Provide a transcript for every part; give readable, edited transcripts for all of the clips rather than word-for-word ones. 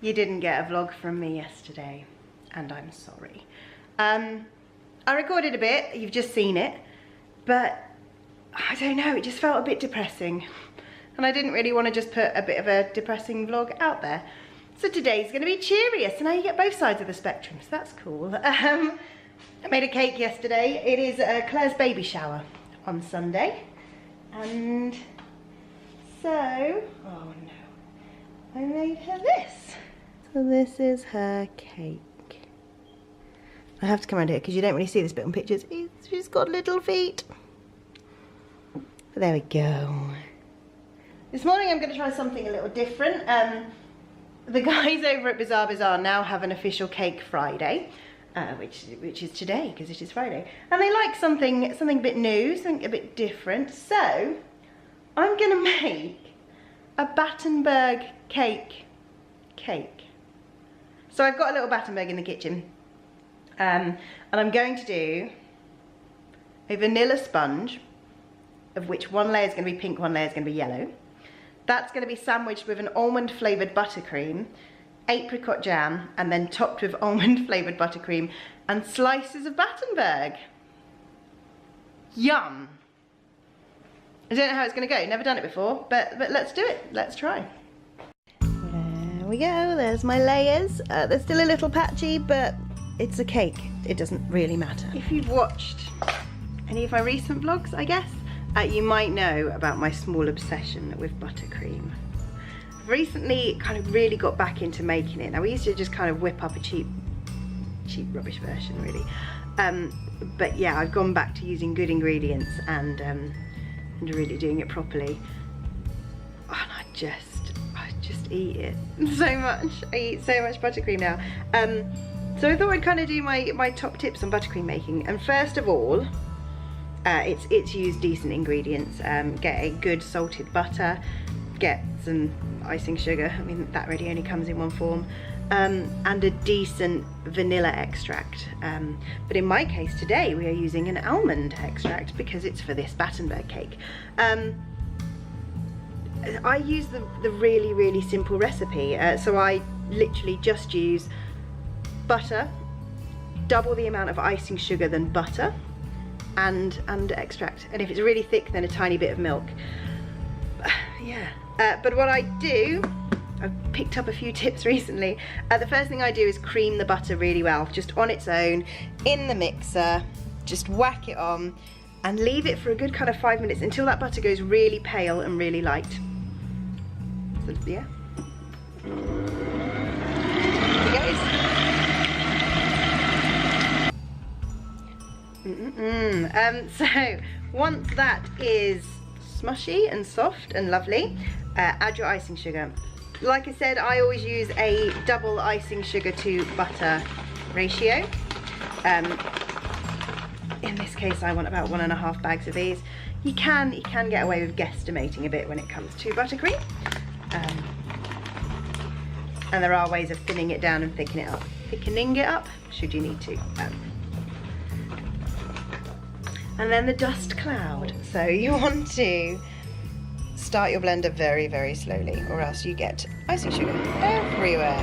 You didn't get a vlog from me yesterday, and I'm sorry. I recorded a bit, you've just seen it, but I don't know, it just felt a bit depressing. And I didn't really want to just put a bit of a depressing vlog out there. So today's going to be cheerier, so now you get both sides of the spectrum, so that's cool. I made a cake yesterday. It is Claire's baby shower on Sunday. And so, oh no, I made her this. So this is her cake. I have to come around here because you don't really see this bit on pictures. She's got little feet. But there we go. This morning I'm going to try something a little different. The guys over at Bizarre Bazaar now have an official Cake Friday, which is today because it is Friday. And they like something a bit new, something a bit different. So I'm going to make a Battenberg cake. So I've got a little Battenberg in the kitchen, and I'm going to do a vanilla sponge, of which one layer is going to be pink, one layer is going to be yellow. That's going to be sandwiched with an almond flavoured buttercream, apricot jam, and then topped with almond flavoured buttercream and slices of Battenberg. Yum! I don't know how it's going to go, never done it before, but let's do it, let's try. There we go, there's my layers. They're still a little patchy, but it's a cake. It doesn't really matter. If you've watched any of my recent vlogs, I guess, you might know about my small obsession with buttercream. I've recently kind of really got back into making it. Now we used to just kind of whip up a cheap rubbish version really. But yeah, I've gone back to using good ingredients and really doing it properly. And I just eat it so much. I eat so much buttercream now. So I thought I'd kind of do my top tips on buttercream making. And first of all, it's use decent ingredients. Get a good salted butter, get some icing sugar, I mean that really only comes in one form, and a decent vanilla extract. But in my case today we are using an almond extract because it's for this Battenberg cake. I use the really simple recipe, so I literally just use butter, double the amount of icing sugar than butter, and extract, and if it's really thick then a tiny bit of milk. Yeah, but what I do, I've picked up a few tips recently. The first thing I do is cream the butter really well, just on its own, in the mixer, just whack it on and leave it for a good kind of 5 minutes until that butter goes really pale and really light. So yeah, here it goes. So once that is smushy and soft and lovely, add your icing sugar. Like I said, I always use a double icing sugar to butter ratio. In this case I want about 1.5 bags of these. You can get away with guesstimating a bit when it comes to buttercream, and there are ways of thinning it down and thickening it up should you need to. And then the dust cloud. So you want to start your blender very slowly, or else you get icing sugar everywhere.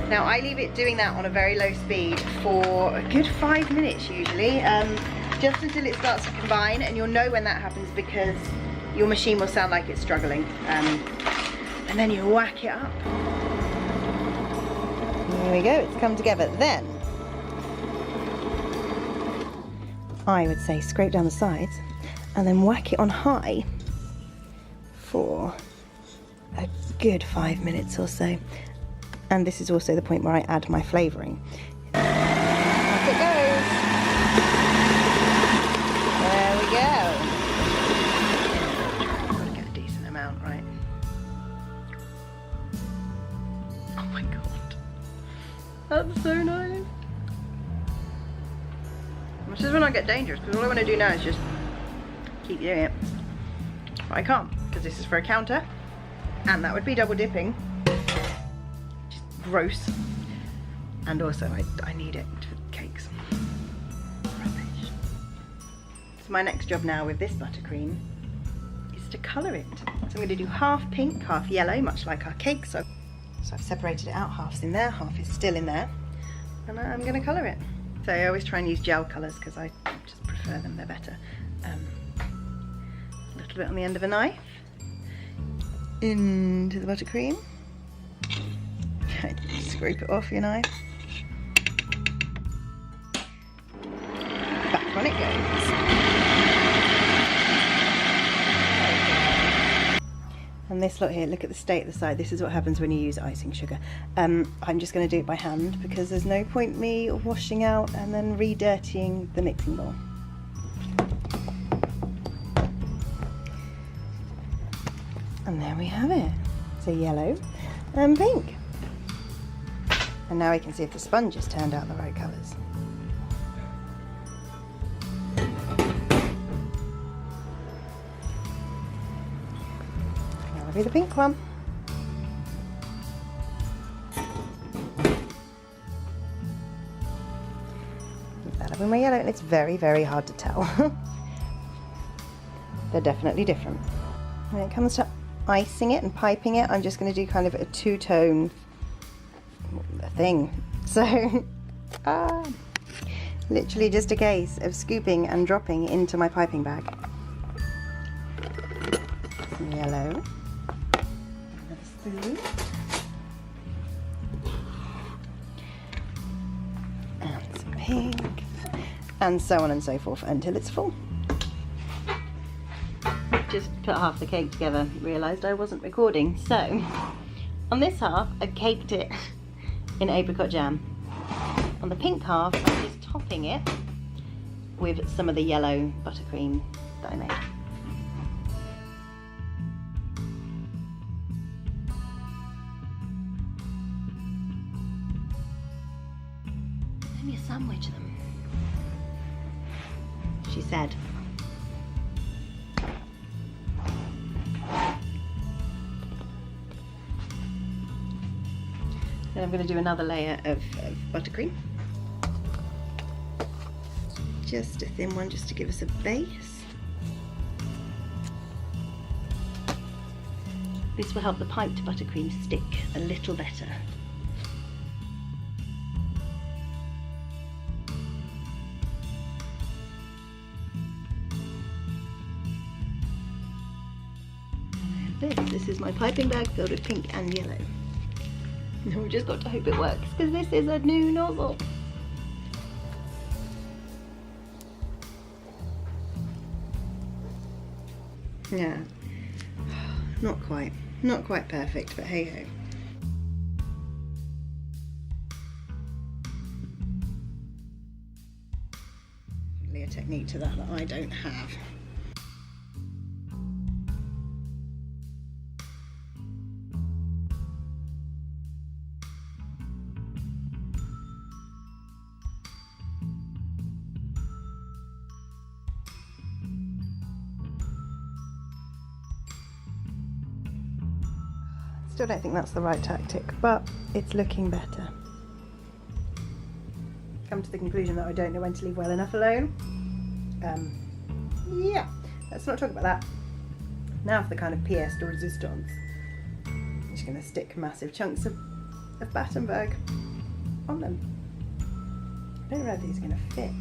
Now I leave it doing that on a very low speed for a good 5 minutes usually, just until it starts to combine, and you'll know when that happens because your machine will sound like it's struggling. And then you whack it up. There we go, it's come together. Then I would say scrape down the sides and then whack it on high for a good 5 minutes or so. And this is also the point where I add my flavouring. Off it goes. There we go. Gotta get a decent amount, right? Oh my god. That's so nice. Which is when I get dangerous, because all I want to do now is just keep doing it. But I can't, because this is for a counter, and that would be double dipping. Just gross. And also, I need it for cakes. Rubbish. So my next job now with this buttercream is to colour it. So I'm going to do half pink, half yellow, much like our cake. So I've separated it out, half's in there, half is still in there. And I'm going to colour it. So I always try and use gel colours because I just prefer them, they're better. A little bit on the end of a knife. Into the buttercream. Scrape it off your knife. Back on it goes. And this lot here, look at the state of the side. This is what happens when you use icing sugar. I'm just going to do it by hand because there's no point me washing out and then re-dirtying the mixing bowl. And there we have it. So yellow and pink. And now we can see if the sponge has turned out the right colours. That'll be the pink one. That'll be my yellow, and it's very, very hard to tell. They're definitely different. When it comes to icing it and piping it, I'm just going to do kind of a two-tone thing. So literally just a case of scooping and dropping into my piping bag. Some yellow, and some pink, and so on and so forth until it's full. Just put half the cake together, realised I wasn't recording. So on this half I've caked it in apricot jam. On the pink half I'm just topping it with some of the yellow buttercream that I made. Let me sandwich them, she said. Then I'm going to do another layer of buttercream. Just a thin one, just to give us a base. This will help the piped buttercream stick a little better. This is my piping bag filled with pink and yellow. We've just got to hope it works because this is a new nozzle. Yeah, not quite perfect, but hey ho. A technique to that I don't have. Still don't think that's the right tactic, but it's looking better. Come to the conclusion that I don't know when to leave well enough alone. Yeah, let's not talk about that. Now for the kind of pièce de résistance. I'm just going to stick massive chunks of Battenberg on them. I don't know if these are going to fit.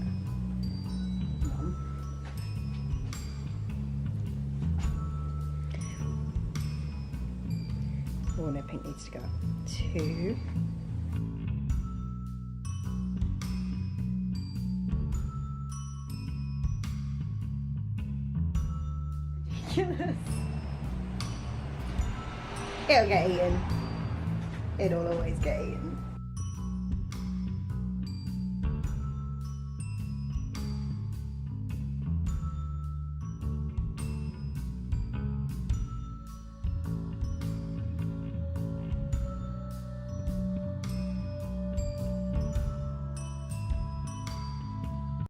Oh no, pink needs to go up. 2. Ridiculous. It'll get eaten. It'll always get eaten.